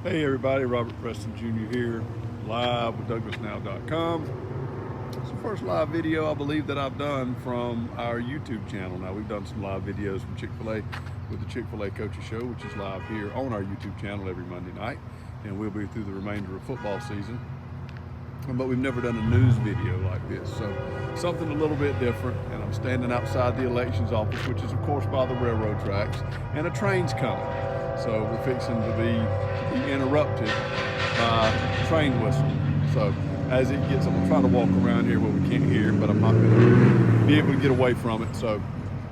Hey everybody, Robert Preston Jr. here, live with DouglasNow.com. It's the first live video I believe that I've done from our YouTube channel. Now we've done some live videos from Chick-fil-A with the Chick-fil-A Coaches Show, which is live here on our YouTube channel every Monday night, and we'll be through the remainder of football season. But we've never done a news video like this, so something a little bit different. And I'm standing outside the elections office, which is of course by the railroad tracks, and a train's coming. So we're fixing to be interrupted by a train whistle. So as it gets, I'm gonna try to walk around here where we can't hear, but I'm not gonna be able to get away from it. So,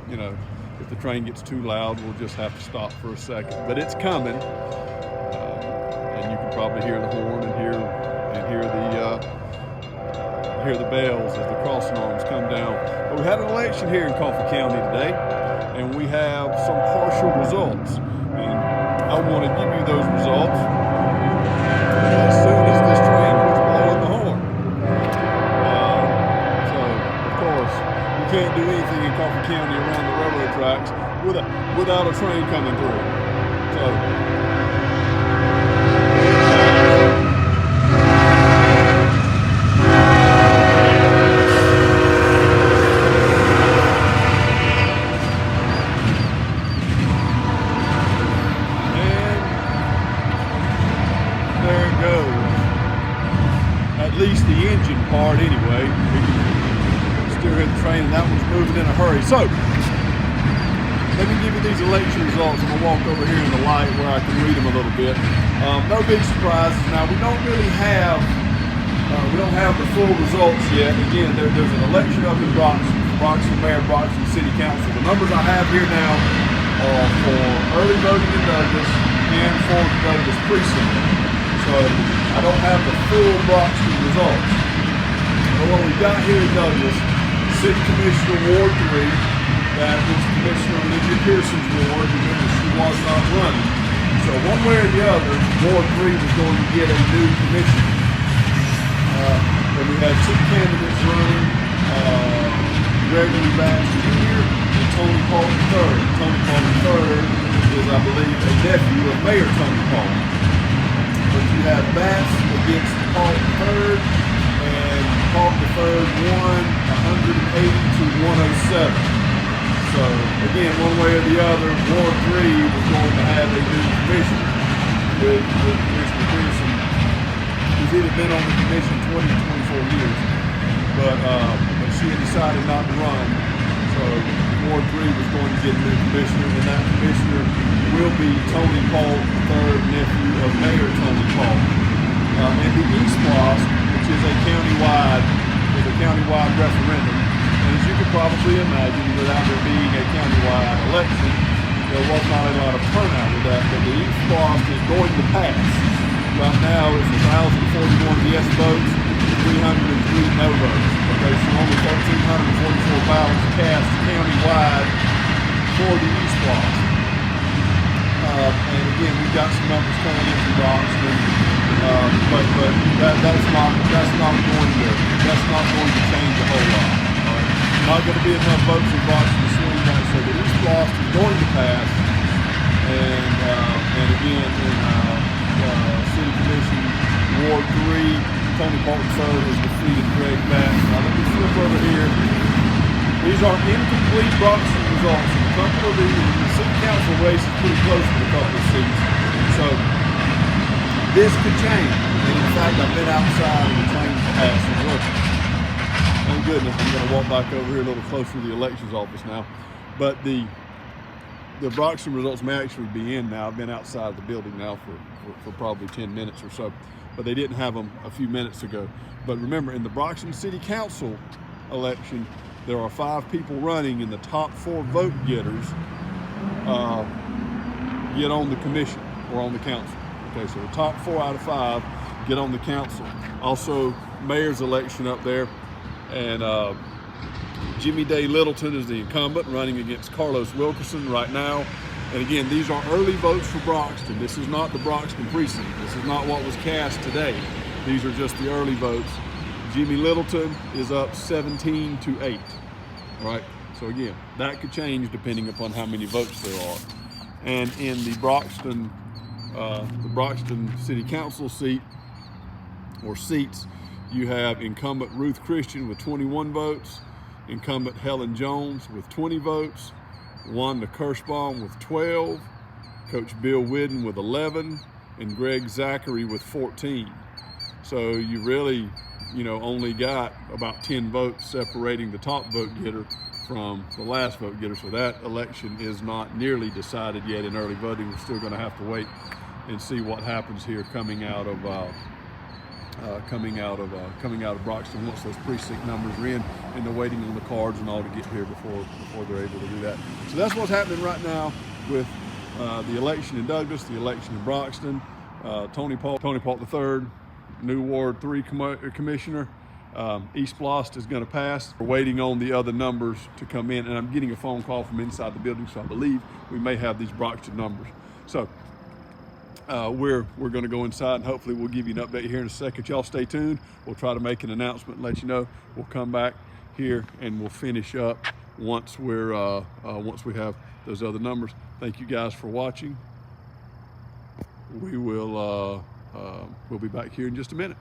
you know, if the train gets too loud, we'll just have to stop for a second. But it's coming, and you can probably hear the horn and hear the bells as the crossing arms come down. But we had an election here in Coffee County today, and we have some partial results. And I want to give you those results as soon as this train quits blowing the horn. So, of course, you can't do anything in Coffee County around the railroad tracks without a train coming through. So, at least the engine part anyway. We can still hear the train, and that one's moving in a hurry. So, let me give you these election results. I'm gonna walk over here in the light where I can read them a little bit. No big surprises. Now, we don't have the full results yet. Again, there's an election up in Broxton Mayor, Broxton City Council. The numbers I have here now are for early voting in Douglas and for the Douglas precinct. So I don't have the full Broxton results. But what we've got here in Douglas, City Commissioner Ward 3, that was Commissioner Olivia Pearson's ward. Remember, she was not running. So one way or the other, Ward 3 was going to get a new commissioner. And we had two candidates running, Gregory Batts Jr. and Tony Paul III. Tony Paul III is, I believe, a nephew of Mayor Tony Paul. But you have Batts against Paul III, and Paul III won 180 to 107. So again, one way or the other, Ward 3 was going to have a new commissioner with Commissioner Pearson, who's either been on the commission 20 to 24 years, but she had decided not to run. So Ward 3 was going to get a new commissioner, and that commissioner will be Tony Paul III, nephew of Mayor Tony Paul. And the East Block, which is a countywide referendum, and as you could probably imagine, without there being a countywide election, there was not a lot of turnout with that, but the East Block is going to pass. Right now, it's 1,041 yes votes, 303 no votes. Okay, so only 1,344 ballots cast countywide for the East Block. And again, we've got some numbers coming in from Broxton, but that's not going to change a whole lot. Not going to be enough votes in Broxton to swing that, so the East Block is going to pass. And again, in City Commission Ward 3, Tony Paul III has defeated Greg Batts. Now let me flip over here. These are incomplete Broxton results. A couple of the city council race is pretty close to a couple of seats. So this could change. And in fact, I've been outside and the train's passing. Look, thank goodness. I'm going to walk back over here a little closer to the elections office now. But the Broxton results may actually be in now. I've been outside the building now for probably 10 minutes or so. But they didn't have them a few minutes ago. But remember, in the Broxton City Council election, there are 5 people running, and the top 4 vote getters get on the commission or on the council. Okay, so the top 4 out of 5 get on the council. Also, mayor's election up there, and Jimmy Day Littleton is the incumbent, running against Carlos Wilkerson right now. And again, these are early votes for Broxton. This is not the Broxton precinct. This is not what was cast today. These are just the early votes. Jimmy Littleton is up 17 to 8. All right, so again, that could change depending upon how many votes there are. And in the Broxton the Broxton City Council seat or seats, you have incumbent Ruth Christian with 21 votes, incumbent Helen Jones with 20 votes, Wanda Kirschbaum with 12, Coach Bill Whidden with 11, and Greg Zachary with 14. So you really, only got about 10 votes separating the top vote getter from the last vote getter. So that election is not nearly decided yet in early voting. We're still going to have to wait and see what happens here coming out of Broxton once those precinct numbers are in, and they're waiting on the cards and all to get here before they're able to do that. So that's what's happening right now with the election in Douglas, the election in Broxton. Tony Paul III, new Ward 3 commissioner. East Blost is going to pass. We're waiting on the other numbers to come in, and I'm getting a phone call from inside the building, so I believe we may have these Broxton numbers. So we're going to go inside, and hopefully we'll give you an update here in a second. Y'all stay tuned. We'll try to make an announcement and let you know. We'll come back here and we'll finish up once we have those other numbers. Thank you guys for watching. We'll be back here in just a minute.